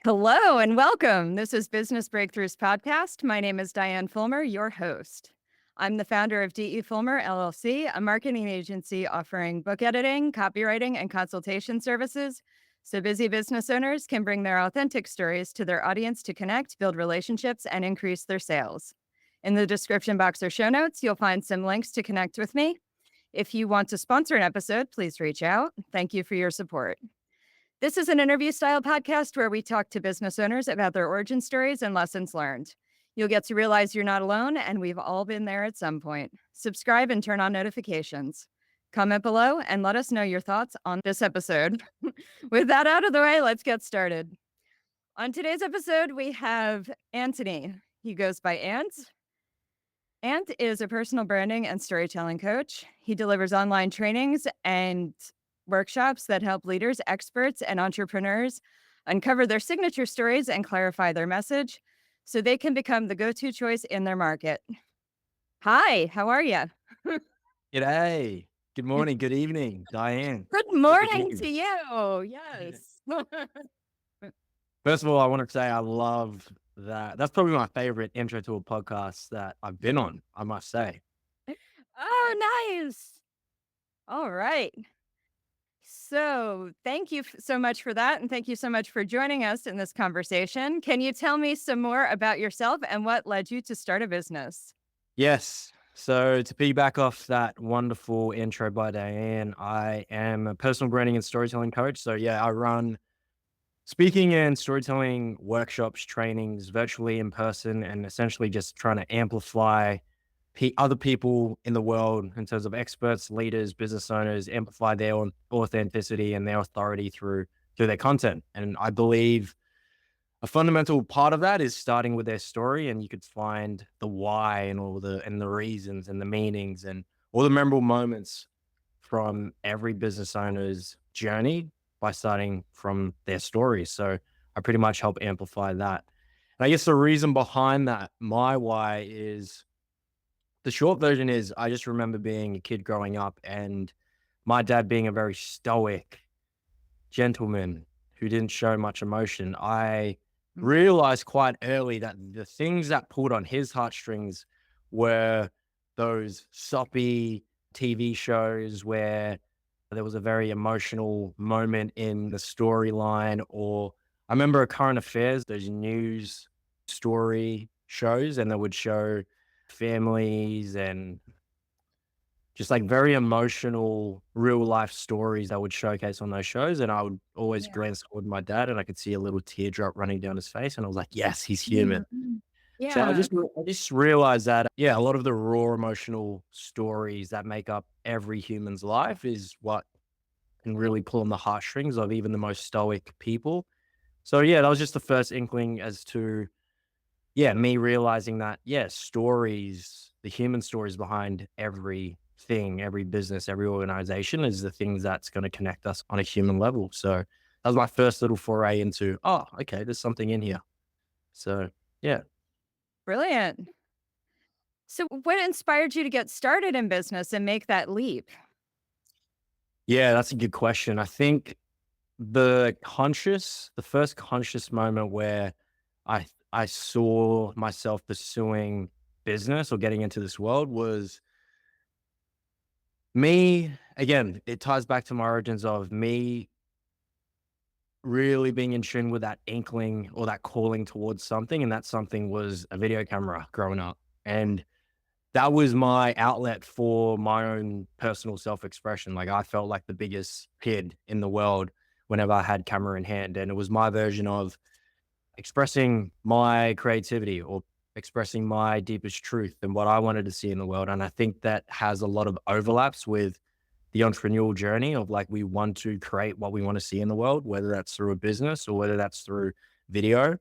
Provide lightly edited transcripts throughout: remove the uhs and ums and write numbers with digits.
Hello and welcome. This is Business Breakthroughs Podcast. My name is Diane Fulmer, your host. I'm the founder of DE Fulmer LLC, a marketing agency offering book editing, copywriting, and consultation services so busy business owners can bring their authentic stories to their audience to connect, build relationships, and increase their sales. In the description box or show notes, you'll find some links to connect with me. If you want to sponsor an episode, please reach out. Thank you for your support. This is an interview style podcast where we talk to business owners about their origin stories and lessons learned. You'll get to realize you're not alone, and we've all been there at some point. Subscribe and turn on notifications. Comment below and let us know your thoughts on this episode. With that out of the way, let's get started. On today's episode, we have Antonie. He goes by Ant. Ant is a personal branding and storytelling coach. He delivers online trainings and workshops that help leaders, experts, and entrepreneurs uncover their signature stories and clarify their message so they can become the go-to choice in their market. Hi, how are you? G'day. Good morning. Good evening, Diane. Good Good to meet morning to you. you. Yes. First of all, I want to say I love that. That's probably my favorite intro to a podcast that I've been on, I must say. Oh, nice. All right. So, thank you so much for that. And thank you so much for joining us in this conversation. Can you tell me some more about yourself and what led you to start a business? Yes. So to piggyback off that wonderful intro by Diane, I am a personal branding and storytelling coach. So yeah, I run speaking and storytelling workshops, trainings virtually in person, and essentially just trying to amplify other people in the world in terms of experts, leaders, business owners, amplify their own authenticity and their authority through their content. And I believe a fundamental part of that is starting with their story, and you could find the why and the reasons and the meanings and all the memorable moments from every business owner's journey by starting from their story. So I pretty much help amplify that. And I guess the reason behind that, my why is the short version is I just remember being a kid growing up and my dad being a very stoic gentleman who didn't show much emotion. I Mm. realized quite early that the things that pulled on his heartstrings were those soppy TV shows where there was a very emotional moment in the storyline, or I remember a current affairs, those news story shows, and they would show families and just like very emotional real life stories that would showcase on those shows. And I would always Yeah. glance toward my dad and I could see a little teardrop running down his face. And I was like, yes, he's human. Mhm. So Yeah. I just realized that, yeah, a lot of the raw emotional stories that make up every human's life is what can really pull on the heartstrings of even the most stoic people. So yeah, that was just the first inkling as to, yeah, me realizing that, yeah, stories, the human stories behind everything, every business, every organization is the things that's going to connect us on a human level. So that was my first little foray into, oh, okay, there's something in here. So yeah. Brilliant. So, what inspired you to get started in business and make that leap? Yeah, that's a good question. I think the first conscious moment where I saw myself pursuing business or getting into this world was me. Again, it ties back to my origins of me really being in tune with that inkling or that calling towards something. And that something was a video camera growing up. And that was my outlet for my own personal self-expression. Like I felt like the biggest kid in the world whenever I had camera in hand. And it was my version of expressing my creativity or expressing my deepest truth and what I wanted to see in the world. And I think that has a lot of overlaps with the entrepreneurial journey of like we want to create what we want to see in the world, whether that's through a business or whether that's through video.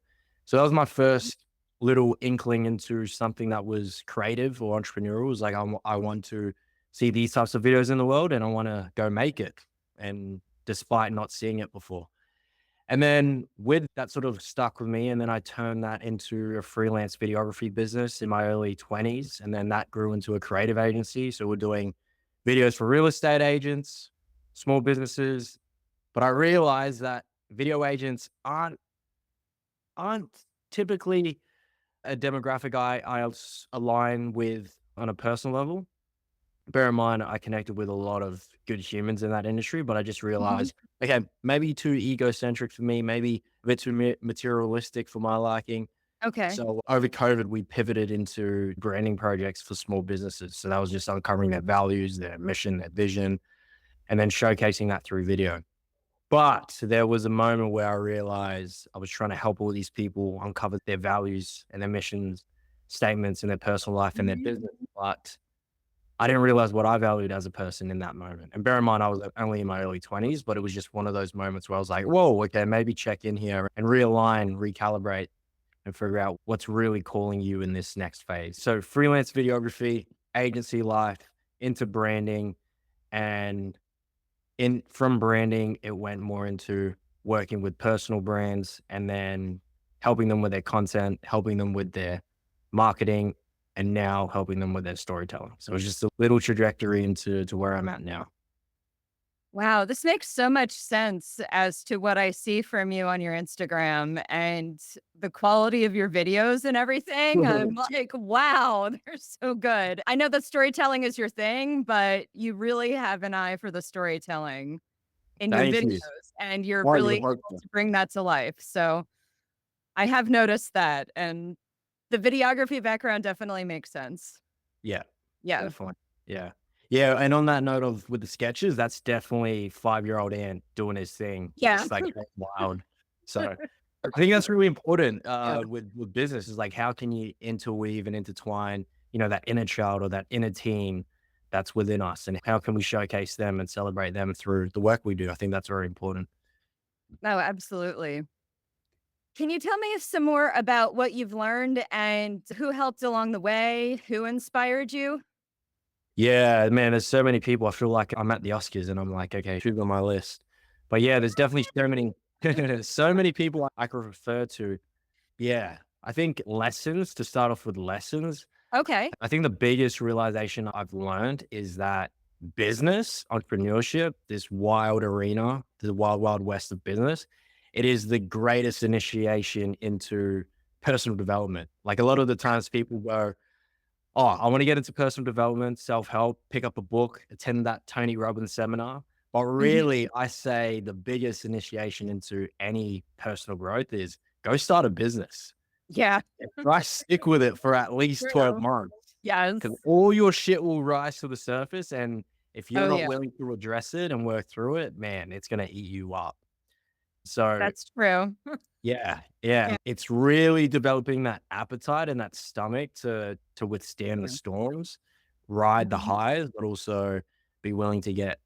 So that was my first little inkling into something that was creative or entrepreneurial. It was like I want to see these types of videos in the world and I want to go make it. And despite not seeing it before. And then with that sort of stuck with me. And then I turned that into a freelance videography business in my early 20s. And then that grew into a creative agency. So we're doing videos for real estate agents, small businesses. But I realized that video agents aren't aren't typically a demographic I align with on a personal level. Bear in mind, I connected with a lot of good humans in that industry, but I just Mhm. realized, okay, maybe too egocentric for me, maybe a bit too materialistic for my liking. Okay. So over COVID, we pivoted into branding projects for small businesses. So that was just uncovering their values, their mission, their vision, and then showcasing that through video. But there was a moment where I realized I was trying to help all these people uncover their values and their missions, statements in their personal life and their Mhm. business. But I didn't realize what I valued as a person in that moment. And bear in mind, I was only in my early 20s, but it was just one of those moments where I was like, whoa, okay, maybe check in here and realign, recalibrate, and figure out what's really calling you in this next phase. So, freelance videography, agency life, into branding, and in from branding, it went more into working with personal brands and then helping them with their content, helping them with their marketing, and now helping them with their storytelling. So it's just a little trajectory into to where I'm at now. Wow, this makes so much sense as to what I see from you on your Instagram and the quality of your videos and everything. I'm like, wow, they're so good. I know that storytelling is your thing, but you really have an eye for the storytelling in your Thank videos, you. and you're Why really you able to bring that to life. So I have noticed that, and the videography background definitely makes sense. Yeah, Yeah. definitely. Yeah. Yeah, and on that note of with the sketches, that's definitely five-year-old Ant doing his thing, Yeah. just like going wild. So, I think that's really important, Yeah. with business is like, how can you interweave and intertwine, that inner child or that inner team that's within us, and how can we showcase them and celebrate them through the work we do? I think that's very important. No, absolutely. Can you tell me some more about what you've learned and who helped along the way? Who inspired you? Yeah, man, there's so many people. I feel like I'm at the Oscars and I'm like, okay, who's on my list? But yeah, there's definitely so many, so many people I could refer to. Yeah, I think lessons to start off with lessons. Okay. I think the biggest realization I've learned is that business, entrepreneurship, this wild arena, the wild, wild west of business, it is the greatest initiation into personal development. Like a lot of the times people go, oh, I want to get into personal development, self help, pick up a book, attend that Tony Robbins seminar. But Mhm. really, I say the biggest initiation into any personal growth is go start a business. Yeah. Try stick with it for at least 12 True. months Yes. because all your shit will rise to the surface. And if you're Oh, not yeah. willing to address it and work through it, man, it's going to eat you up. So That's true. yeah, yeah. Yeah. It's really developing that appetite and that stomach to withstand the Yeah. storms, ride the Mhm. highs, but also be willing to get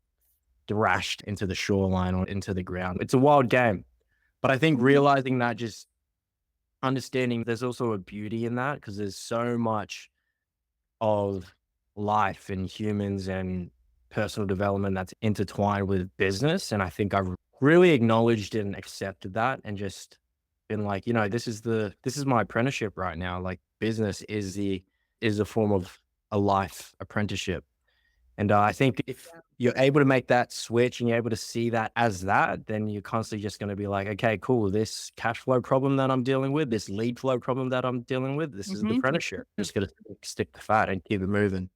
thrashed into the shoreline or into the ground. It's a wild game. But I think Mhm. realizing that, just understanding there's also a beauty in that because there's so much of life and humans and personal development that's intertwined with business. And I think I've really acknowledged and accepted that and just been like, this is my apprenticeship right now. Like business is a form of a life apprenticeship. And I think if Yeah. you're able to make that switch and you're able to see that as that, then you're constantly just going to be like, okay, cool. This cash flow problem that I'm dealing with, this lead flow problem that I'm dealing with, this is the Mhm. apprenticeship. Just got to stick the fat and keep it moving.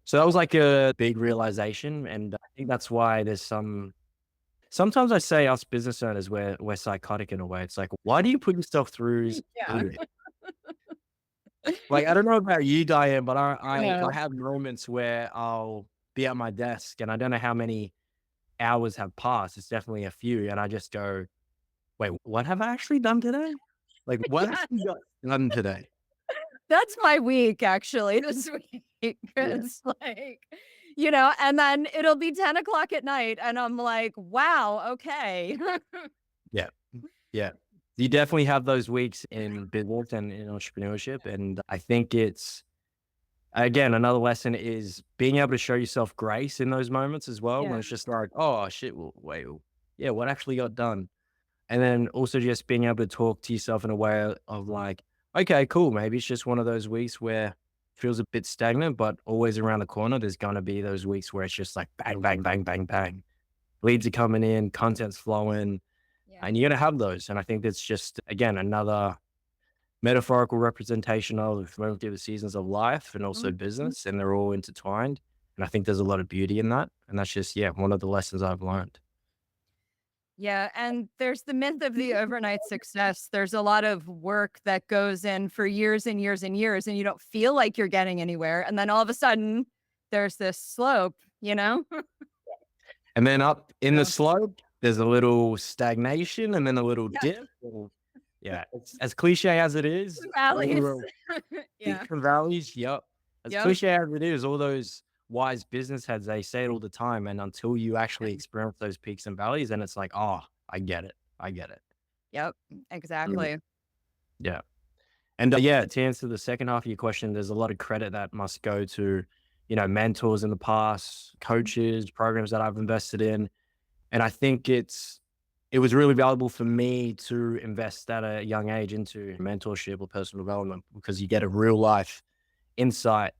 So that was like a big realization. And I think that's why sometimes I say us business owners, we're psychotic in a way. It's like, why do you put yourself Yeah. through it? Like, I don't know about you, Diane, but Yeah. I have moments where I'll be at my desk and I don't know how many hours have passed. It's definitely a few. And I just go, wait, what have I actually done today? Like, what Yeah. actually got done today? That's my week actually this week. Yeah. It's like, and then it'll be 10 o'clock at night and I'm like, wow, okay. Yeah. Yeah. You definitely have those weeks in business and in entrepreneurship. And I think it's, again, another lesson is being able to show yourself grace in those moments as well. Yeah. When it's just like, oh, shit, well, wait, yeah, what actually got done? And then also just being able to talk to yourself in a way of like, okay, cool. Maybe it's just one of those weeks where it feels a bit stagnant, but always around the corner, there's going to be those weeks where it's just like bang, bang, bang, bang, bang. Leads are coming in, content's flowing, and you're going to have those. And I think that's just, again, another metaphorical representation of going through the seasons of life and also Mhm. business, and they're all intertwined. And I think there's a lot of beauty in that. And that's just, yeah, one of the lessons I've learned. Yeah, and there's the myth of the overnight success. There's a lot of work that goes in for years and years and years, and you don't feel like you're getting anywhere. And then all of a sudden, there's this slope, you know? And then up in the So, slope, there's a little stagnation and then a little yeah, dip. Yeah, it's as cliche as it is, all the valleys. real Yeah. peaks and valleys. Yep. As Yep. cliche as it is, all those wise business heads, they say it all the time. And until you Yeah. actually experience those peaks and valleys, and it's like, oh, I get it. I get it. Yep. Mm. Exactly. Yeah. And yeah, to answer the second half of your question, there's a lot of credit that must go to, mentors in the past, coaches, programs that I've invested in. And I think it was really valuable for me to invest at a young age into mentorship or personal development because you get a real life insight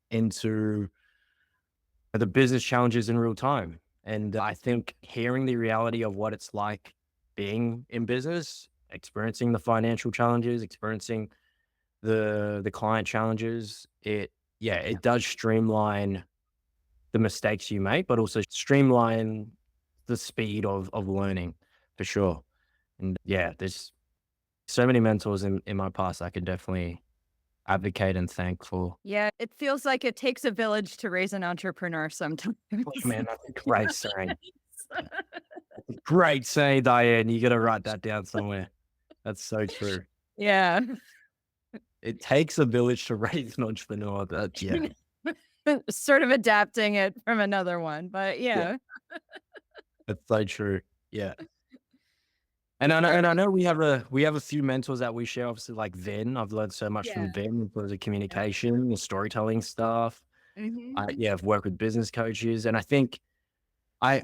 into the business challenges in real time. And I think hearing the reality of what it's like being in business, experiencing the financial challenges, experiencing the client challenges, it does streamline the mistakes you make, but also streamline the speed of learning for sure. And yeah, there's so many mentors in my past I could definitely advocate and thank for. Yeah. It feels like it takes a village to raise an entrepreneur sometimes. Oh, man, that's a great saying. Great saying, Diane. You gotta write that down somewhere. That's so true. Yeah. It takes a village to raise an entrepreneur. That yeah. Sort of adapting it from another one, but Yeah. yeah. That's so true. Yeah. And I know we have a few mentors that we share, obviously, like Vin. I've learned so much Yeah. from Vin in terms of Yep. communication, the storytelling stuff. Mhm. I've worked with business coaches, and I think I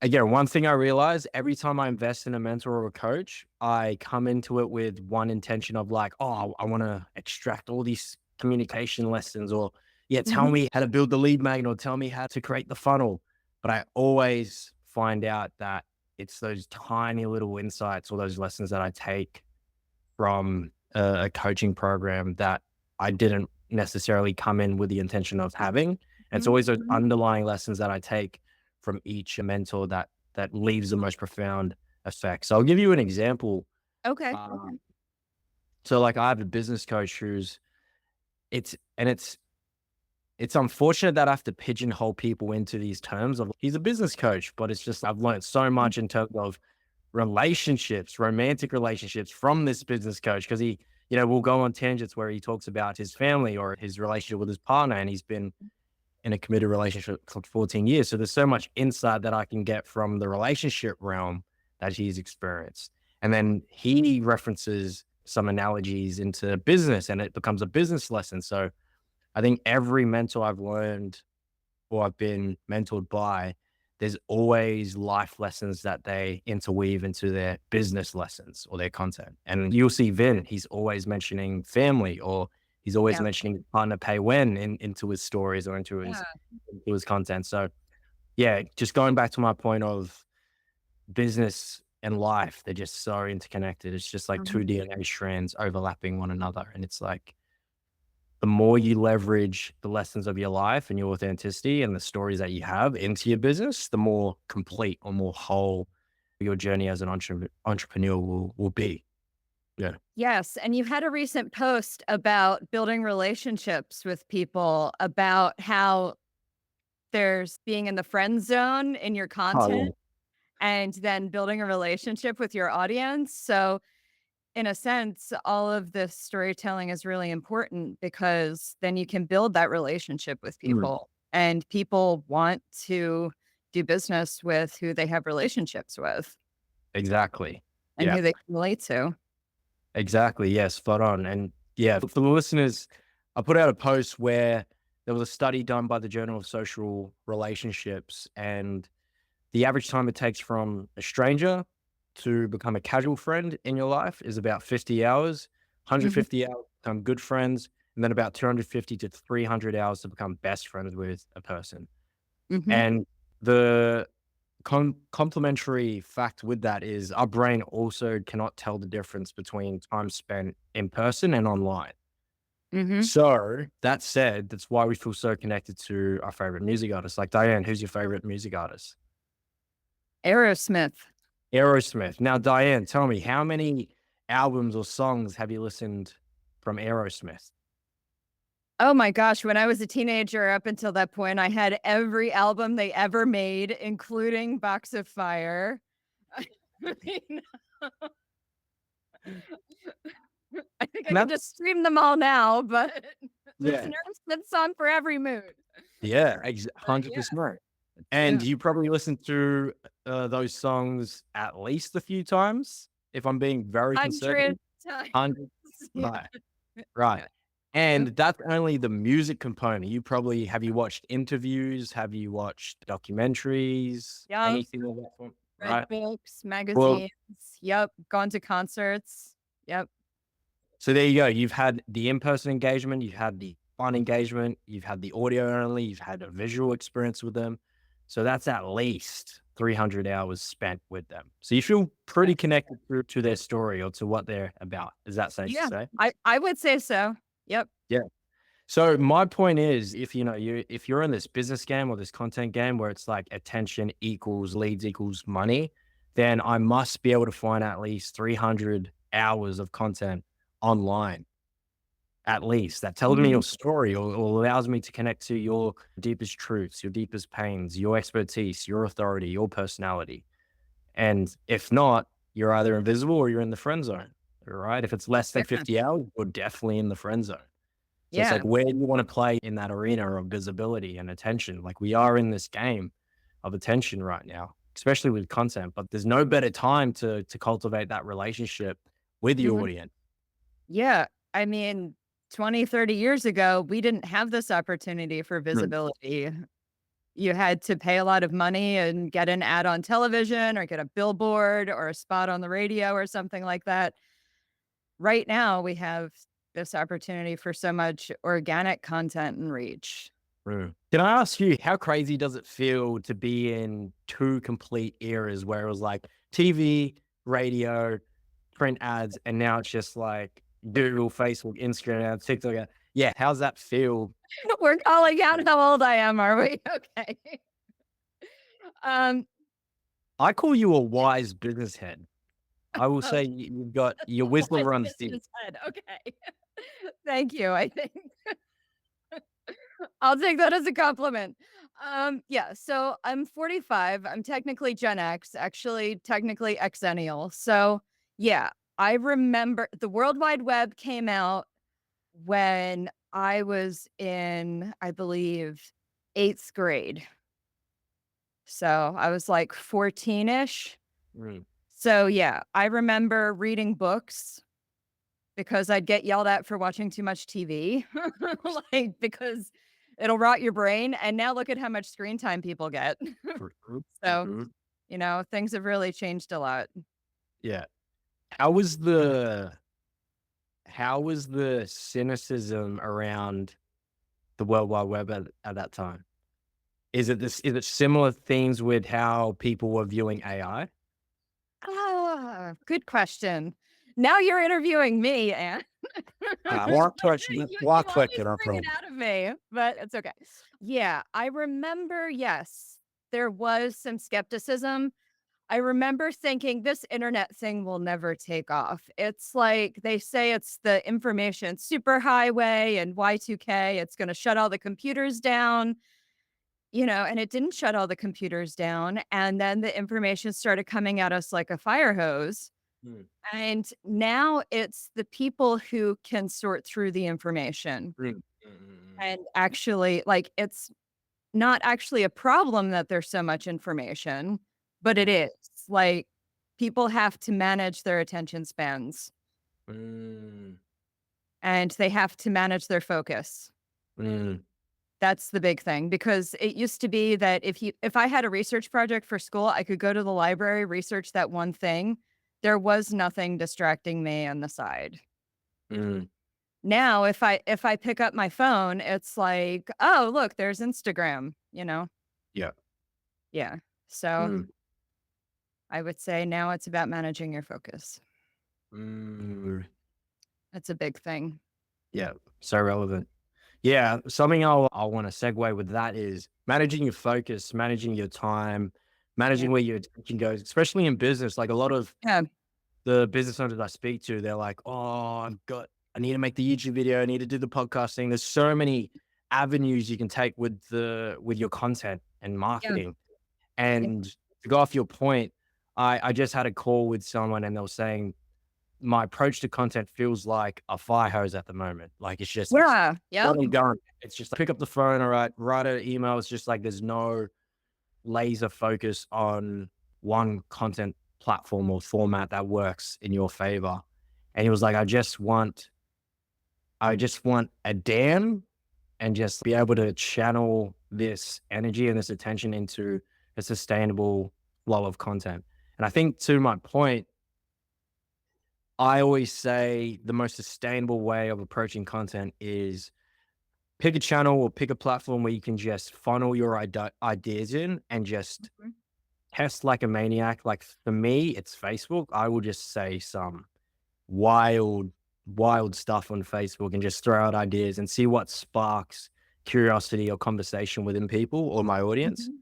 again, one thing I realize every time I invest in a mentor or a coach, I come into it with one intention of like, oh, I want to extract all these communication lessons, or yeah, tell Mhm. me how to build the lead magnet, or tell me how to create the funnel. But I always find out that it's those tiny little insights or those lessons that I take from a coaching program that I didn't necessarily come in with the intention of having. And it's Mhm. always those underlying lessons that I take from each mentor that leaves the most profound effect. So I'll give you an example. Okay. Um, so like I have a business coach who's it's and it's unfortunate that I have to pigeonhole people into these terms of he's a business coach, but it's just I've learned so Mm. much in terms of relationships, romantic relationships from this business coach because will go on tangents where he talks about his family or his relationship with his partner, and he's been in a committed relationship for 14 years. So there's so much insight that I can get from the relationship realm that he's experienced. And then he references some analogies into business and it becomes a business lesson. So I think every mentor I've learned or I've been mentored by, there's always life lessons that they interweave into their business lessons or their content. And you'll see Vin, he's always mentioning family or he's always Yeah. mentioning partner pay when into his stories or Yeah. into his content. So yeah, just going back to my point of business and life, they're just so interconnected. It's just like two Mhm. DNA strands overlapping one another. And it's like the more you leverage the lessons of your life and your authenticity and the stories that you have into your business, the more complete or more whole your journey as an entrepreneur will be. Yeah. Yes, and you had a recent post about building relationships with people, about how there's being in the friend zone in your Oh, content yeah. and then building a relationship with your audience. So, in a sense, all of this storytelling is really important because then you can build that relationship with Mm, people, and people want to do business with who they have relationships with exactly. and Yeah. who they can relate to. Exactly. Yeah. Spot on. And yeah, for the listeners, I put out a post where there was a study done by the Journal of Social Relationships, and the average time it takes from a stranger to become a casual friend in your life is about 50 hours, Mhm, 150 hours to become good friends, and then about 250 to 300 hours to become best friends with a person. mhm. And the complementary fact with that is our brain also cannot tell the difference between time spent in person and online. Hmm. So that said, that's why we feel so connected to our favorite music artists. Like Diane, who's your favorite music artist? Aerosmith. Aerosmith. Now, Diane, tell me, how many albums or songs have you listened from Aerosmith? Oh my gosh, when I was a teenager up until that point, I had every album they ever made, including Box of Fire. I mean, I think I And could that's just stream them all now, but there's yeah, an Aerosmith song for every mood. yeah, But yeah, 100%. And yeah. you probably listened to those songs at least a few times, if I'm being very 100 conservative. times. 100, Yeah. right, right. Yeah. And Yep. that's only the music component. You probably have you watched interviews? Have you watched documentaries? Yep. Anything of that sort? Read Right. books, Well, magazines. Yep. Gone to concerts. Yep. so there you go. You've had the in-person engagement, you've had the fun engagement, you've had the audio only, you've had a visual experience with them. So that's at least 300 hours spent with them. So you feel pretty Yes. connected to their story or to what they're about. Is that safe to Yeah. say? I would say so. Yep. Yeah. So my point is, if if you're in this business game or this content game where it's like attention equals leads equals money, then I must be able to find at least 300 hours of content online. At least that tells me Mhm. your story or allows me to connect to your deepest truths, your deepest pains, your expertise, your authority, your personality. And if not, you're either invisible or you're in the friend zone. Right? If it's less than Yeah. 50 hours, you're definitely in the friend zone. So it's like, Yeah. where do you want to play in that arena of visibility and attention? Like we are in this game of attention right now, especially with content, but there's no better time to cultivate that relationship with the Mhm. audience. Yeah. I mean, 20, 30 years ago, we didn't have this opportunity for Mm, visibility. You had to pay a lot of money and get an ad on television or get a billboard or a spot on the radio or something like that. Right now, we have this opportunity for so much organic content and reach. Can I ask you, how crazy does it feel to be in two complete eras where it was like TV, radio, print ads, and now it's just like Google, Facebook, Instagram, TikTok? Yeah, how's that feel? We're calling out how old I am, are we? Okay. Um, I call you a wise business head. I will oh, say you've got your wisdom wise runs deep. business head. Okay. Thank you. I think I'll take that as a compliment. Yeah, so I'm 45. I'm technically Gen X, actually technically Xennial. So, yeah, I remember the World Wide Web came out when I was in, I believe, 8th grade. So, I was like 14ish. Mm, So, yeah, I remember reading books because I'd get yelled at for watching too much TV, like, because it'll rot your brain, and now look at how much screen time people get. mhm, So, mhm. things have really changed a lot. Yeah. How was the cynicism around the World Wide Web at that time? Is it similar things with how people were viewing AI? Ah, good question. Now you're interviewing me, and Walk question, you walk always question, no bring it problem. out of me, but it's okay. Yeah, I remember, yes, there was some skepticism. I remember thinking this internet thing will never take off. It's like they say it's the information superhighway and Y2K. It's going to shut all the computers down, and it didn't shut all the computers down. And then the information started coming at us like a fire hose. Mm, And now it's the people who can sort through the information mm, mm, mm, and actually, like, it's not actually a problem that there's so much information, but it mm, is. Like, people have to manage their attention spans, mm, and they have to manage their focus. mm, That's the big thing, because it used to be that if I had a research project for school, I could go to the library, research that one thing. There was nothing distracting me on the side. mm. Now, if I pick up my phone, it's like, "Oh, look, there's Instagram," you know? Yeah. Yeah. So, Mm. I would say now it's about managing your focus. Mm, That's a big thing. yeah, so relevant. Yeah, something I want to segue with that is managing your focus, managing your time, Yeah. managing where your attention goes, especially in business. Like a lot of Yeah. the business owners I speak to, they're like, "Oh, I need to make the YouTube video. I need to do the podcast thing." There's so many avenues you can take with your content and Yeah. marketing. Yeah. And to go off your point, I just had a call with someone and they were saying my approach to content feels like a fire hose at the moment. Like it's Yeah. Yep. run and gun. It's just pick up the phone, all right, write an email. It's just like there's no laser focus on one content platform or format that works in your favor. And he was like, I just want a dam and just be able to channel this energy and this attention into a sustainable flow of content. And I think to my point, I always say the most sustainable way of approaching content is pick a channel or pick a platform where you can just funnel your ideas in and just Mhm. test like a maniac. Like for me, it's Facebook. I will just say some wild, wild stuff on Facebook and just throw out ideas and see what sparks curiosity or conversation within people or my audience. Mhm.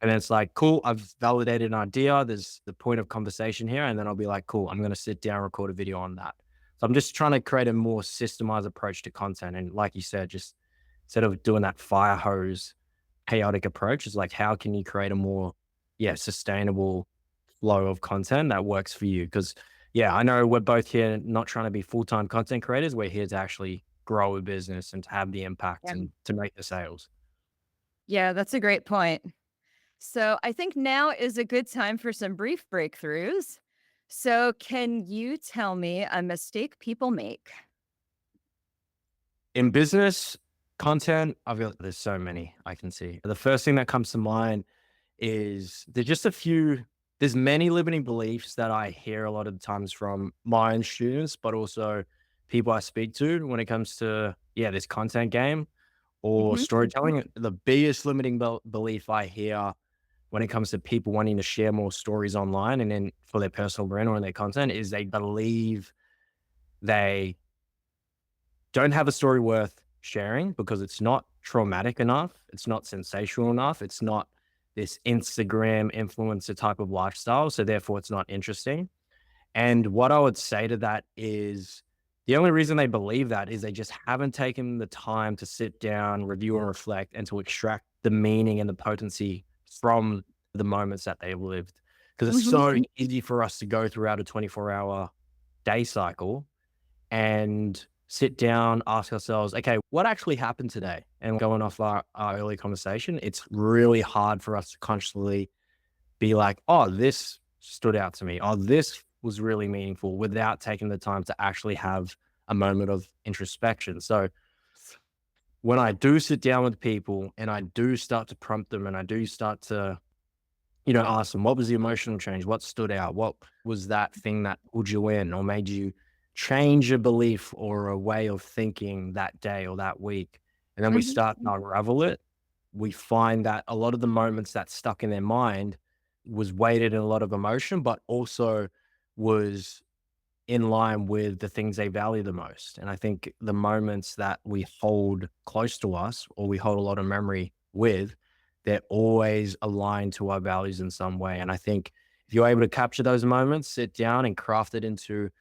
And then it's like, cool, I've validated an idea. There's the point of conversation here. And then I'll be like, cool, I'm going to sit down, record a video on that. So I'm just trying to create a more systemized approach to content. And like you said, just instead of doing that fire hose chaotic approach, it's like, how can you create a more, yeah, sustainable flow of content that works for you? Because, yeah, I know we're both here not trying to be full time content creators. We're here to actually grow a business and to have the impact Yeah. and to make the sales. Yeah, that's a great point. So I think now is a good time for some brief breakthroughs. So, can you tell me a mistake people make? In business content, I feel like there's so many I can see. The first thing that comes to mind is there's many limiting beliefs that I hear a lot of the times from my own students, but also people I speak to when it comes to, yeah, this content game or Mhm. storytelling. The biggest limiting belief I hear when it comes to people wanting to share more stories online and then for their personal brand or in their content is they believe they don't have a story worth sharing because it's not traumatic enough. It's not sensational enough. It's not this Instagram influencer type of lifestyle. So therefore it's not interesting. And what I would say to that is the only reason they believe that is they just haven't taken the time to sit down, review and reflect and to extract the meaning and the potency from the moments that they've lived. Because it's Mhm. so easy for us to go throughout a 24-hour day cycle and sit down, ask ourselves, okay, what actually happened today? And going off our early conversation, it's really hard for us to consciously be like, oh, this stood out to me. Oh, this was really meaningful without taking the time to actually have a moment of introspection. So when I do sit down with people and I do start to prompt them and I do start to, ask them, what was the emotional change? What stood out? What was that thing that pulled you in or made you change a belief or a way of thinking that day or that week? And then we Mhm. start to unravel it. We find that a lot of the moments that stuck in their mind was weighted in a lot of emotion, but also was in line with the things they value the most. And I think the moments that we hold close to us or we hold a lot of memory with, they're always aligned to our values in some way. And I think if you're able to capture those moments, sit down and craft it into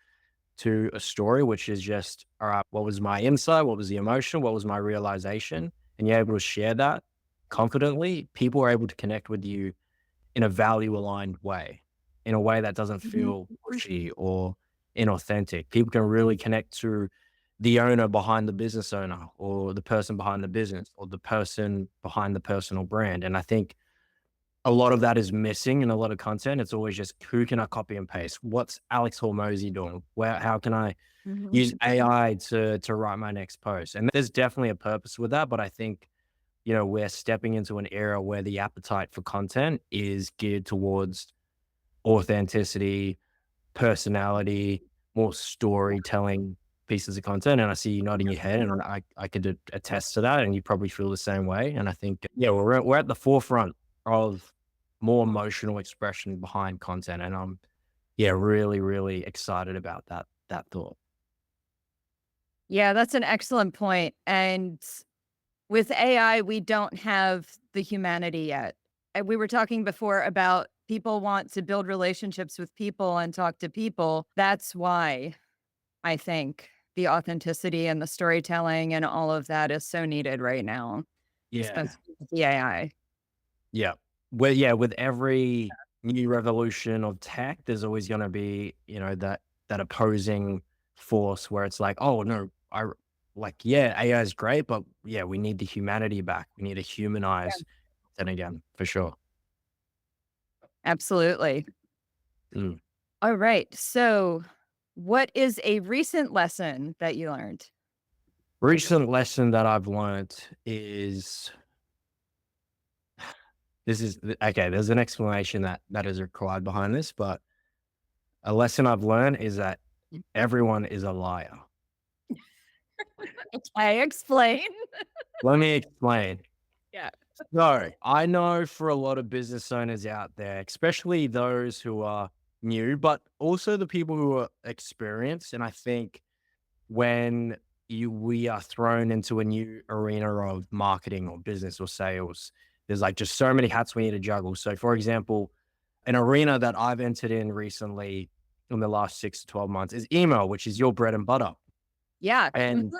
a story, which is just, all right, what was my insight? What was the emotion? What was my realization? And you're able to share that confidently, people are able to connect with you in a value aligned way, in a way that doesn't Mhm. feel pushy or inauthentic. People can really connect to the owner behind the business owner or the person behind the business or the person behind the personal brand. And I think a lot of that is missing in a lot of content. It's always just who can I copy and paste? What's Alex Hormozy doing? How can I Mhm. use AI to write my next post? And there's definitely a purpose with that, but I think we're stepping into an era where the appetite for content is geared towards authenticity, personality, more storytelling pieces of content. And I see you nodding your head, and I could attest to that. And you probably feel the same way. And I think, yeah, we're at the forefront of more emotional expression behind content. And I'm, yeah, really, really excited about that thought. Yeah, that's an excellent point. And with AI, we don't have the humanity yet. And we were talking before about people want to build relationships with people and talk to people. That's why I think the authenticity and the storytelling and all of that is so needed right now, Yeah. especially with the AI. Yeah. Well, yeah, with every new revolution of tech, there's always going to be, that opposing force where it's like, oh no, yeah, AI is great, but yeah, we need the humanity back. We need to Yeah. humanize then again, for sure. Absolutely. Mm. All right. So, what is a recent lesson that you learned? Recent lesson that I've learned is okay. There's an explanation that is required behind this, but a lesson I've learned is that everyone is a liar. I explain. Let me explain. Yeah. So I know for a lot of business owners out there, especially those who are new, but also the people who are experienced. And I think when we are thrown into a new arena of marketing or business or sales, there's like just so many hats we need to juggle. So for example, an arena that I've entered in recently in the last 6 to 12 months is email, which is your bread and butter. Yeah. And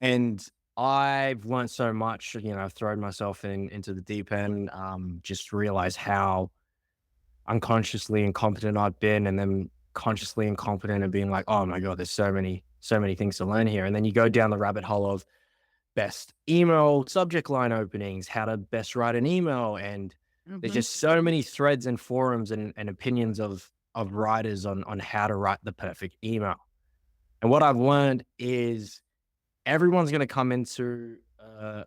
and I've learned so much, I've thrown myself into the deep end, just realize how unconsciously incompetent I've been, and then consciously incompetent and being like, oh my God, there's so many things to learn here. And then you go down the rabbit hole of best email subject line openings, how to best write an email. And there's Mhm. just so many threads and forums and opinions of writers on how to write the perfect email. And what I've learned is everyone's going to come into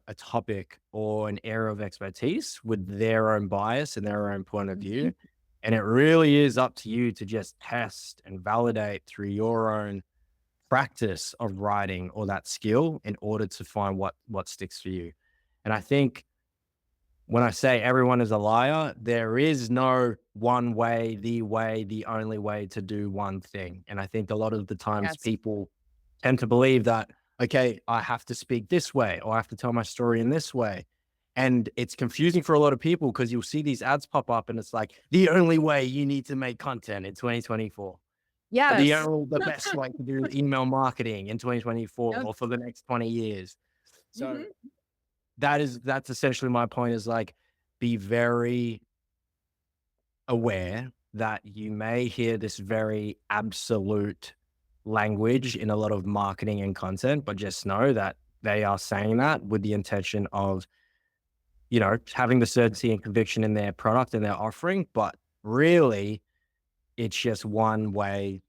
a topic or an area of expertise with their own bias and their own point of view. And it really is up to you to just test and validate through your own practice of writing or that skill in order to find what sticks for you. And I think when I say everyone is a liar, there is no one way, the only way to do one thing. And I think a lot of the times Yes. people tend to believe that, okay, I have to speak this way or I have to tell my story in this way. And it's confusing for a lot of people because you'll see these ads pop up and it's like the only way you need to make content in 2024. Yes. The best way to do email marketing in 2024 Yep. or for the next 20 years. So Mhm. that's essentially my point is like, be very aware that you may hear this very absolute language in a lot of marketing and content, but just know that they are saying that with the intention of, having the certainty and conviction in their product and their offering. But really, it's just one way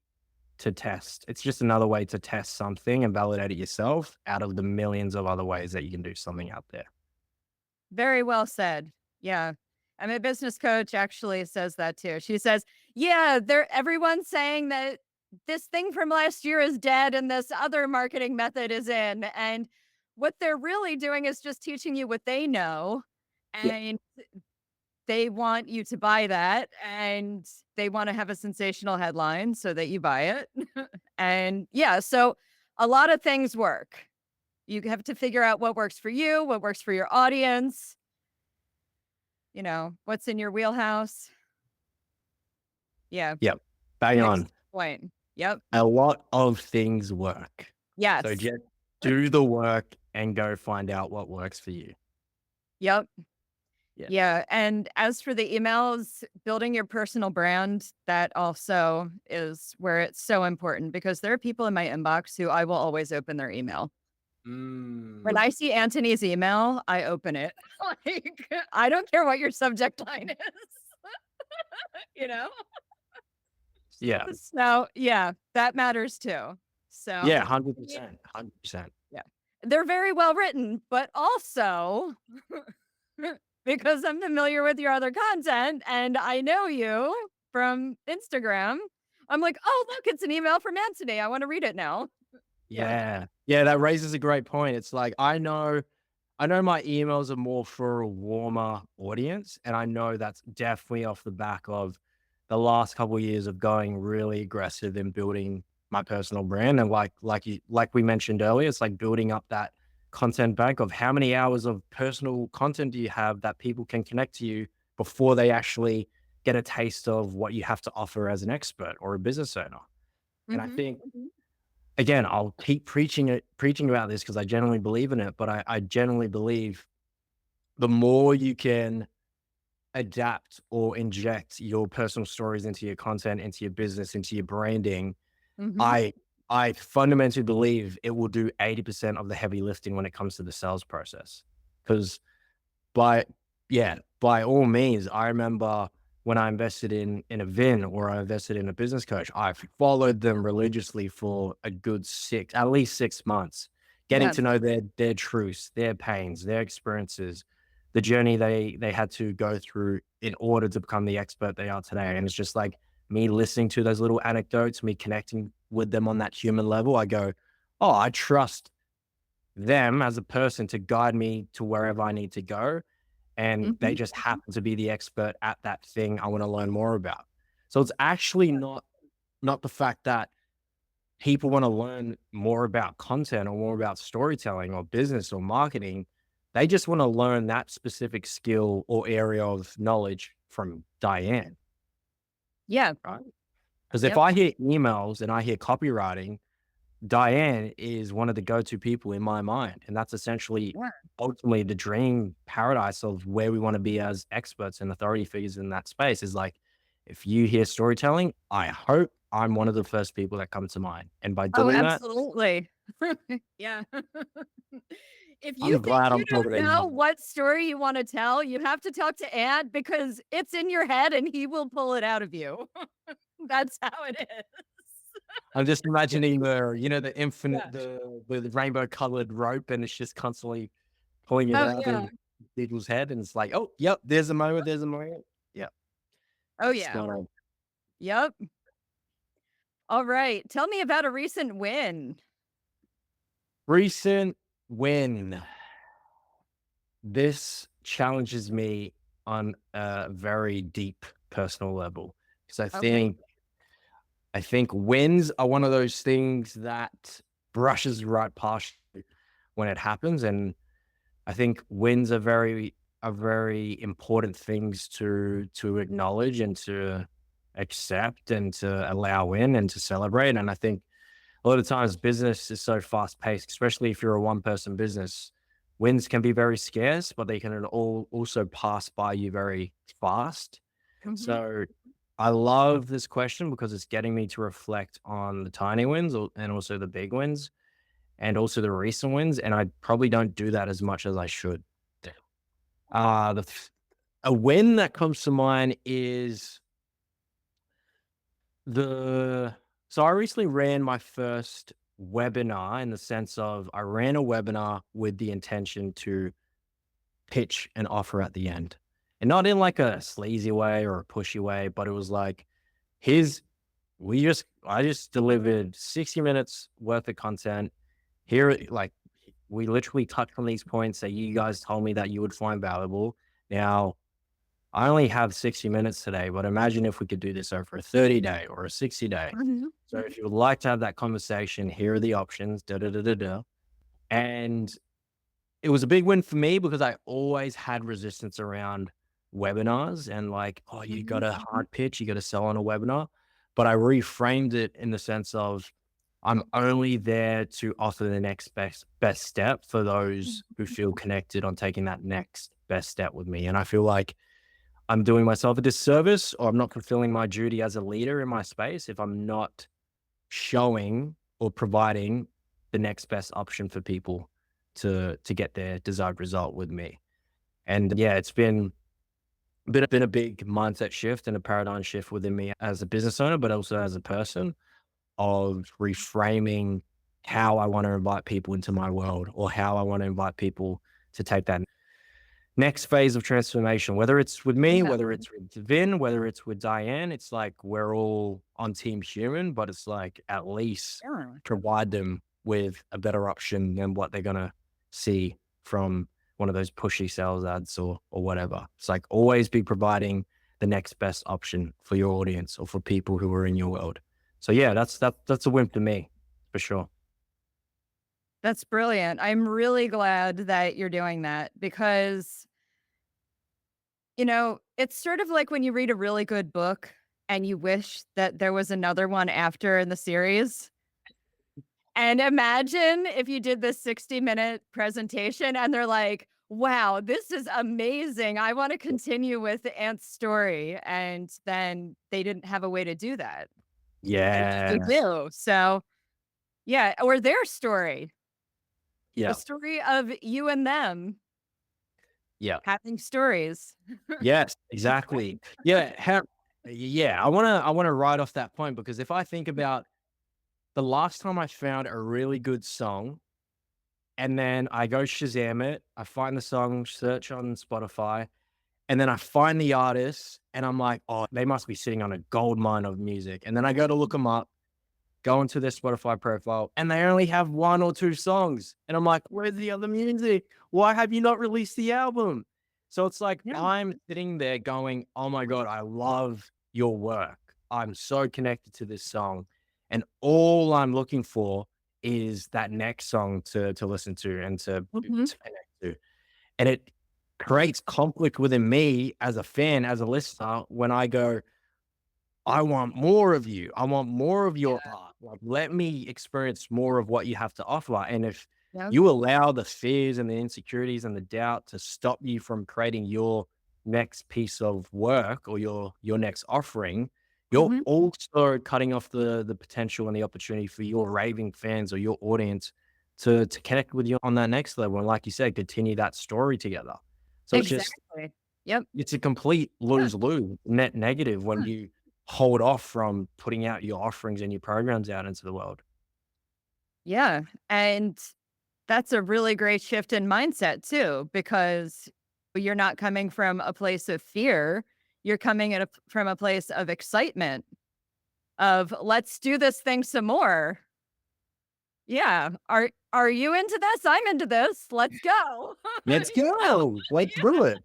to test. It's just another way to test something and validate it yourself out of the millions of other ways that you can do something out there. Very well said. Yeah. And my business coach actually says that too. She says, "Yeah, everyone's saying that this thing from last year is dead and this other marketing method is in. And what they're really doing is just teaching you what they know. Yeah. And they want you to buy that. And they want to have a sensational headline so that you buy it. And yeah, so a lot of things work. You have to figure out what works for you, what works for your audience, what's in your wheelhouse. Yeah. Yep. Bang on. Excellent point. Yep. A lot of things work. So Yes. just do the work and go find out what works for you. Yep. Yeah. Yeah. And as for the emails, building your personal brand, that also is where it's so important because there are people in my inbox who I will always open their email. When Mm. I see Antonie's email, I open it. Like, I don't care what your subject line is, you know? Yeah. So, yeah, that matters too. So, Yeah. yeah. 100%. 100%. Yeah. They're very well written, but also because I'm familiar with your other content and I know you from Instagram, I'm like, "Oh, look, it's an email from Anthony. I wanna read it now." Yeah. Yeah. Yeah. That raises a great point. It's like, I know I know my emails are more for a warmer audience, and I know that's definitely off the back of the last couple of years of going really aggressive in building my personal brand. And like we mentioned earlier, it's like building up that content bank of how many hours of personal content do you have that people can connect to you before they actually get a taste of what you have to offer as an expert or a business owner. And I Mhm, think mhm. again, I'll keep preaching about this because I genuinely believe in it, but I genuinely believe the more you can adapt or inject your personal stories into your content, into your business, into your branding, Mhm, I I fundamentally believe it will do 80% of the heavy lifting when it comes to the sales process. Because by yeah, by all means, I remember when I invested in a VIN or I invested in a business coach, I followed them religiously for a good at least 6 months, getting yeah, to know their truths, their pains, their experiences, the journey they had to go through in order to become the expert they are today. And it's just like me listening to those little anecdotes, me connecting with them on that human level. I go, oh, I trust them as a person to guide me to wherever I need to go, and they mhm. just happen to be the expert at that thing I want to learn more about. So it's actually not the fact that people want to learn more about content or more about storytelling or business or marketing. They just want to learn that specific skill or area of knowledge from Diane, Yeah, right? Because if yep, I hear emails and I hear copywriting, Diane is one of the go-to people in my mind, and that's essentially yeah. ultimately the dream paradise of where we want to be as experts and authority figures in that space is like, if you hear storytelling, I hope I'm one of the first people that come to mind. And by Oh, doing that, absolutely. Yeah. If you I'm think glad you I'm don't talking to know you. what story you wanna tell, you have to talk to Ant because it's in your head and he will pull it out of you. That's how it is. I'm just imagining the Yeah. infinite, the rainbow colored rope, and it's just constantly pulling it Oh, out yeah. of people's head. And it's like, oh, yep, there's a moment, there's a moment. Yep. Oh, yeah. Spot on. Yep. Alright. Tell me about a recent win. Recent win. This challenges me on a very deep personal level because Okay. I think wins are one of those things that brushes right past you when it happens, and I think wins are very important things to acknowledge and to accept and to allow in and to celebrate. And I think a lot of times business is so fast paced, especially if you're a one person business. Wins can be very scarce, but they can also pass by you very fast. Mhm. So I love this question because it's getting me to reflect on the tiny wins and also the big wins and also the recent wins. And I probably don't do that as much as I should. Uh, the, f- a win that comes to mind is The so I recently ran my first webinar in the sense of I ran a webinar with the intention to pitch an offer at the end. And not in like a sleazy way or a pushy way, but it was like, here's I just delivered 60 minutes worth of content. Like we literally touched on these points that you guys told me that you would find valuable. Now I only have 60 minutes today, but imagine if we could do this over a 30-day or a 60-day. Mhm. So if you would like to have that conversation, here are the options. Da da da da da. And it was a big win for me because I always had resistance around webinars and like, oh, you got Mhm. a hard pitch, you got to sell on a webinar. But I reframed it in the sense of I'm only there to offer the next best step for those who feel connected on taking that next best step with me. And I feel like I'm doing myself a disservice or I'm not fulfilling my duty as a leader in my space if I'm not showing or providing the next best option for people to get their desired result with me. And yeah, it's been a big mindset shift and a paradigm shift within me as a business owner, but also as a person of reframing how I want to invite people into my world or how I want to invite people to take that next phase of transformation, whether it's with me, Yeah. whether it's with Vin, whether it's with Diane, it's like we're all on team human, but it's like at least Yeah. provide them with a better option than what they're gonna see from one of those pushy sales ads or whatever. It's like always be providing the next best option for your audience or for people who are in your world. So yeah, that's a win for me for sure. That's brilliant. I'm really glad that you're doing that because, it's sort of like when you read a really good book and you wish that there was another one after in the series. And imagine if you did this 60-minute presentation and they're like, wow, this is amazing. I want to continue with Ant's story. And then they didn't have a way to do that. And you Yeah. do. So, yeah, or their story, the Yeah. story of you and them Yeah. having stories. Yes, exactly. Yeah. I wanna ride off that point because if I think about the last time I found a really good song and then I go Shazam it, I find the song, search on Spotify, and then I find the artist and I'm like, oh, they must be sitting on a gold mine of music. And then I go to look them up, go into their Spotify profile, and they only have 1 or 2 songs. And I'm like, where's the other music? Why have you not released the album? So it's like Yeah. I'm sitting there going, oh my God, I love your work. I'm so connected to this song. And all I'm looking for is that next song to listen to and Mhm. to connect to. And it creates conflict within me as a fan, as a listener, when I go, I want more of you. I want more of your art. Like, let me experience more of what you have to offer. And if Yeah. you allow the fears and the insecurities and the doubt to stop you from creating your next piece of work or your next offering, you're Mhm. also cutting off the potential and the opportunity for your raving fans or your audience to connect with you on that next level. And like you said, continue that story together. So Exactly. Yep. it's a complete Yeah. lose-lose, net negative when you hold off from putting out your offerings and your programs out into the world. Yeah. And that's a really great shift in mindset too, because you're not coming from a place of fear. You're coming from a place of excitement of let's do this thing some more. Yeah. Are you into this? I'm into this. Let's go. Let's Yeah. go. Let's do it.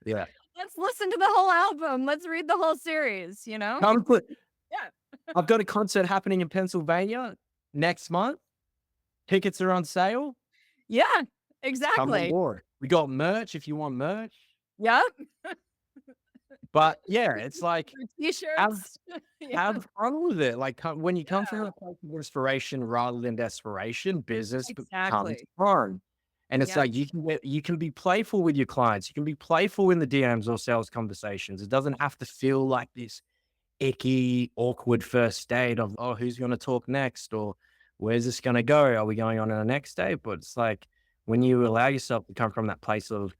Yeah. Let's listen to the whole album. Let's read the whole series, Come put Yeah. I've got a concert happening in Pennsylvania next month. Tickets are on sale. Yeah. Come on Exactly. board. We got merch if you want merch. Yep. But yeah, it's like have T-shirts. Yeah. have fun with it. Like when you come from Yeah. a place of inspiration rather than desperation, business becomes Exactly. fun. And it's Yeah. like you can be playful with your clients. You can be playful in the DMs or sales conversations. It doesn't have to feel like this icky, awkward first date of, oh, who's going to talk next? Or where's this going to go? Are we going on a next date? But it's like when you allow yourself to come from that place of,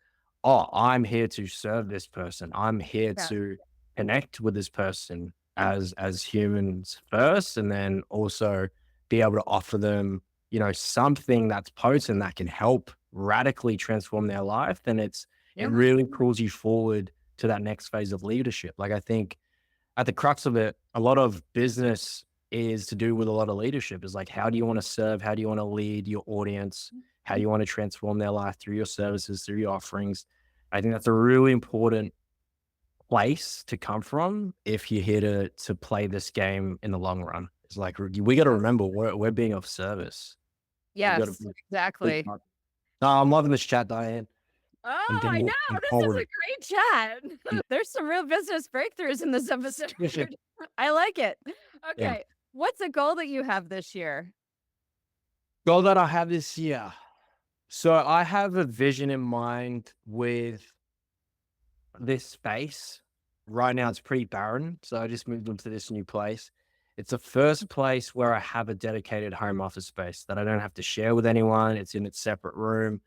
oh, I'm here to serve this person. I'm here Yeah. to connect with this person as humans first, and then also be able to offer them, something that's potent that can help radically transform their life, then it Yeah. really pulls you forward to that next phase of leadership. Like I think at the crux of it, a lot of business is to do with a lot of leadership. Is like, how do you want to serve? How do you want to lead your audience? How do you want to transform their life through your services, through your offerings? I think that's a really important place to come from if you're here to play this game in the long run. It's like we got to remember we're being of service. We got to Yes, be. exactly. No, I'm loving this chat, Diane. I'm Oh, I getting know. looking This is forward. a great chat. Yeah. There's some real business breakthroughs in this episode. Yeah. I like it. Yeah. Okay. What's a goal that you have this year? Goal that I have this year. So I have a vision in mind with this space. Right now, it's pretty barren. So I just moved into this new place. It's the first place where I have a dedicated home office space that I don't have to share with anyone. It's in its separate room.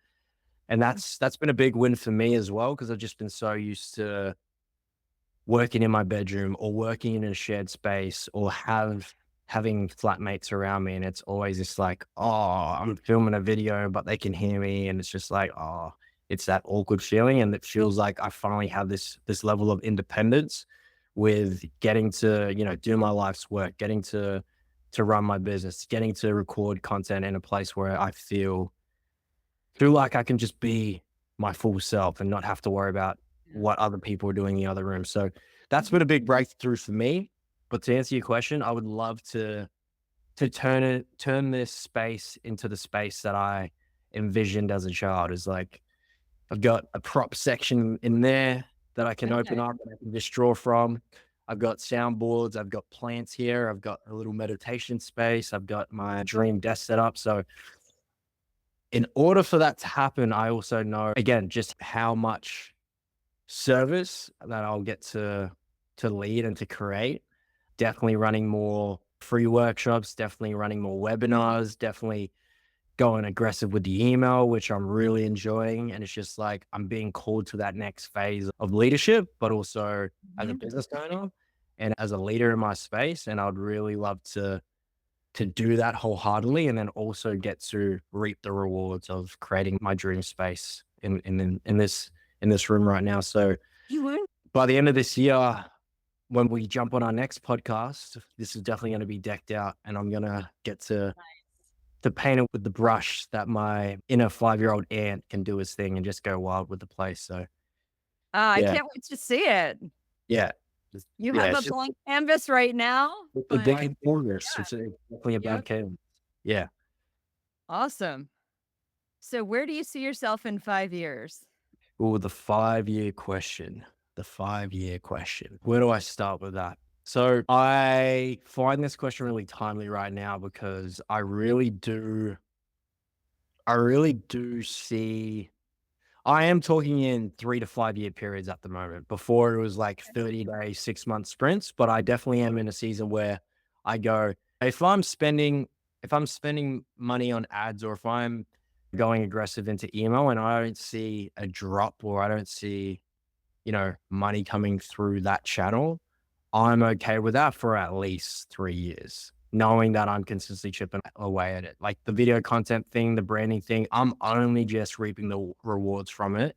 And that's been a big win for me as well, because I've just been so used to working in my bedroom or working in a shared space or having flatmates around me. And it's always just like, oh, I'm filming a video, but they can hear me. And it's just like, oh, it's that awkward feeling. And it feels like I finally have this level of independence with getting to, do my life's work, getting to run my business, getting to record content in a place where I feel like I can just be my full self and not have to worry about Yeah. what other people are doing in the other room. So that's been a big breakthrough for me. But to answer your question, I would love to turn this space into the space that I envisioned as a child. Is like I've got a prop section in there that I can open Okay. up and I can just draw from. I've got soundboards, I've got plants here, I've got a little meditation space, I've got my dream desk set up. So in order for that to happen, I also know again just how much service that I'll get to lead and to create. Definitely running more free workshops, definitely running more webinars, definitely going aggressive with the email, which I'm really enjoying. And it's just like I'm being called to that next phase of leadership, but also as a Mhm. business owner and as a leader in my space. And I'd really love to do that wholeheartedly and then also get to reap the rewards of creating my dream space in this room right now. So You would? by the end of this year, when we jump on our next podcast, this is definitely going to be decked out and I'm going to get to paint it with the brush that my inner 5-year-old Ant can do his thing and just go wild with the place. So I yeah, can't wait to see it. yeah, You yeah. have a It's just blank canvas right now, a but big progress. yeah. It's definitely a bad Yep. canvas. Yeah. Awesome. So where do you see yourself in 5 years? Oh, the 5-year question. The 5-year question. Where do I start with that? So I find this question really timely right now because I really do see I am talking in 3 to 5 year periods at the moment. Before it was like 30-day, 6-month sprints, but I definitely am in a season where I go, if I'm spending money on ads or if I'm going aggressive into email and I don't see a drop or I don't see, money coming through that channel, I'm okay with that for at least 3 years, knowing that I'm consistently chipping away at it. Like the video content thing, the branding thing, I'm only just reaping the rewards from it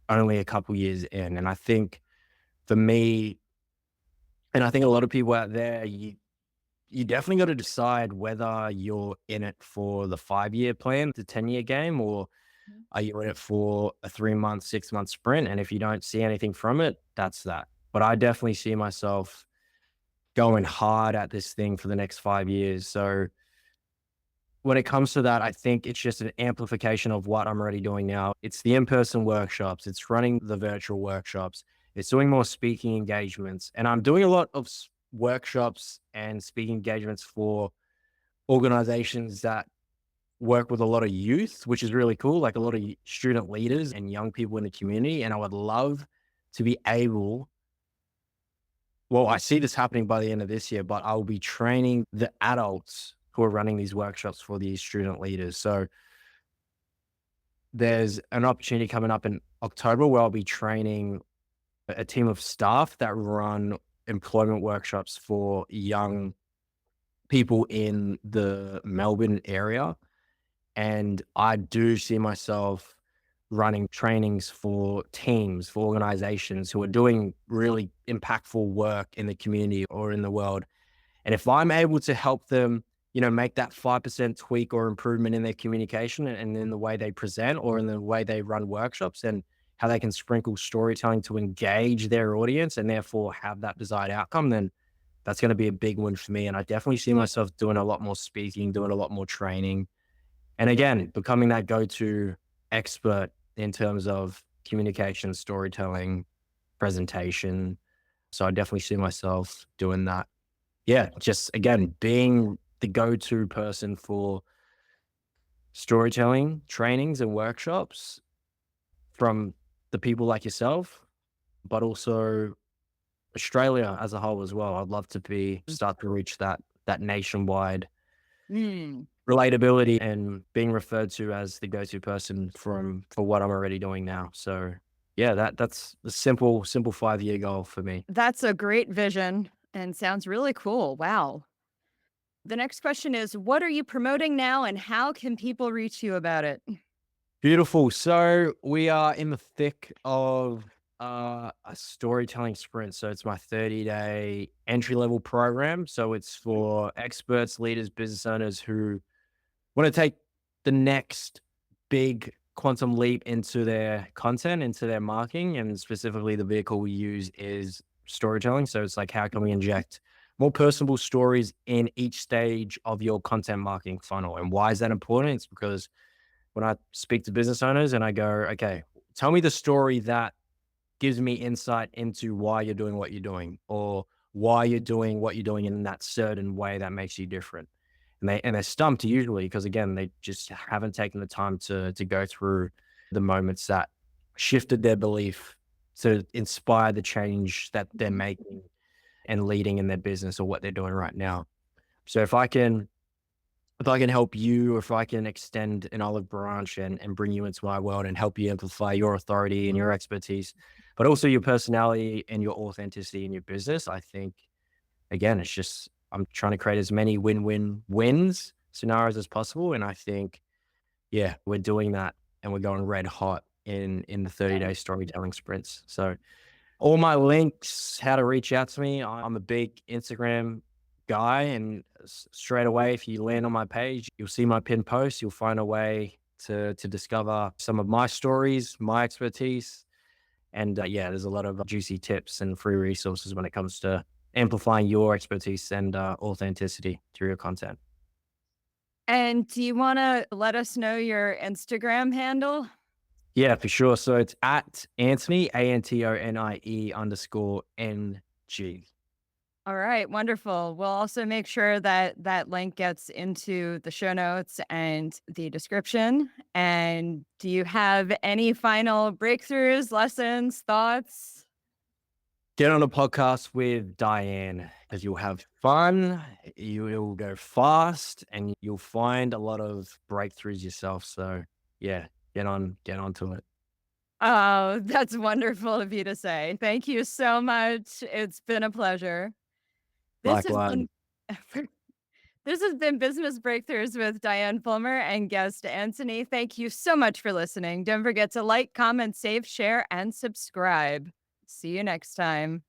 only a couple years in. And I think for me, and I think a lot of people out there, you definitely got to decide whether you're in it for the 5-year plan, the 10-year game, or Mhm. are you in it for a 3-month, 6-month sprint? And if you don't see anything from it, that's that. But I definitely see myself going hard at this thing for the next 5 years. So when it comes to that, I think it's just an amplification of what I'm already doing now. It's the in-person workshops, it's running the virtual workshops, it's doing more speaking engagements. And I'm doing a lot of workshops and speaking engagements for organizations that work with a lot of youth, which is really cool, like a lot of student leaders and young people in the community. And I would love to be able well, I see this happening by the end of this year, but I'll be training the adults who are running these workshops for these student leaders. So there's an opportunity coming up in October where I'll be training a team of staff that run employment workshops for young people in the Melbourne area. And I do see myself running trainings for teams, for organizations who are doing really impactful work in the community or in the world. And if I'm able to help them, make that 5% tweak or improvement in their communication and in the way they present or in the way they run workshops and how they can sprinkle storytelling to engage their audience and therefore have that desired outcome, then that's going to be a big win for me. And I definitely see myself doing a lot more speaking, doing a lot more training. And again, becoming that go-to expert in terms of communication, storytelling, presentation. So I definitely see myself doing that. Yeah, just again, being the go-to person for storytelling, trainings and workshops from the people like yourself, but also Australia as a whole as well. I'd love to start to reach that nationwide Mm. relatability and being referred to as the go-to person for what I'm already doing now. So yeah, that's the simple 5-year goal for me. That's a great vision and sounds really cool. Wow. The next question is, what are you promoting now and how can people reach you about it? Beautiful. So we are in the thick of a storytelling sprint. So it's my 30-day entry level program. So it's for experts, leaders, business owners who want to take the next big quantum leap into their content, into their marketing, and specifically the vehicle we use is storytelling. So it's like, how can we inject more personable stories in each stage of your content marketing funnel? And why is that important? It's because when I speak to business owners and I go, okay, tell me the story that gives me insight into why you're doing what you're doing, or why you're doing what you're doing in that certain way that makes you different. And they're stumped usually because, again, they just haven't taken the time to go through the moments that shifted their belief to inspire the change that they're making and leading in their business or what they're doing right now. So if I can help you, or if I can extend an olive branch and bring you into my world and help you amplify your authority and your expertise, but also your personality and your authenticity in your business, I think, again, it's just, I'm trying to create as many win-win-wins scenarios as possible. And I think, yeah, we're doing that, and we're going red hot in the 30-day storytelling sprints. So all my links, how to reach out to me. I'm a big Instagram guy, and straight away, if you land on my page, you'll see my pinned post. You'll find a way to discover some of my stories, my expertise, and yeah, there's a lot of juicy tips and free resources when it comes to amplifying your expertise and authenticity through your content. And do you want to let us know your Instagram handle? Yeah, for sure. So it's at Antonie, ANTONIE_NG. All right, wonderful. We'll also make sure that that link gets into the show notes and the description. And do you have any final breakthroughs, lessons, thoughts? Get on a podcast with Diane, because you'll have fun, you'll go fast, and you'll find a lot of breakthroughs yourself. So yeah, get onto it. Oh, that's wonderful of you to say. Thank you so much. It's been a pleasure. This has Likewise. been this has been Business Breakthroughs with Diane Fulmer and guest Anthony. Thank you so much for listening. Don't forget to like, comment, save, share, and subscribe. See you next time.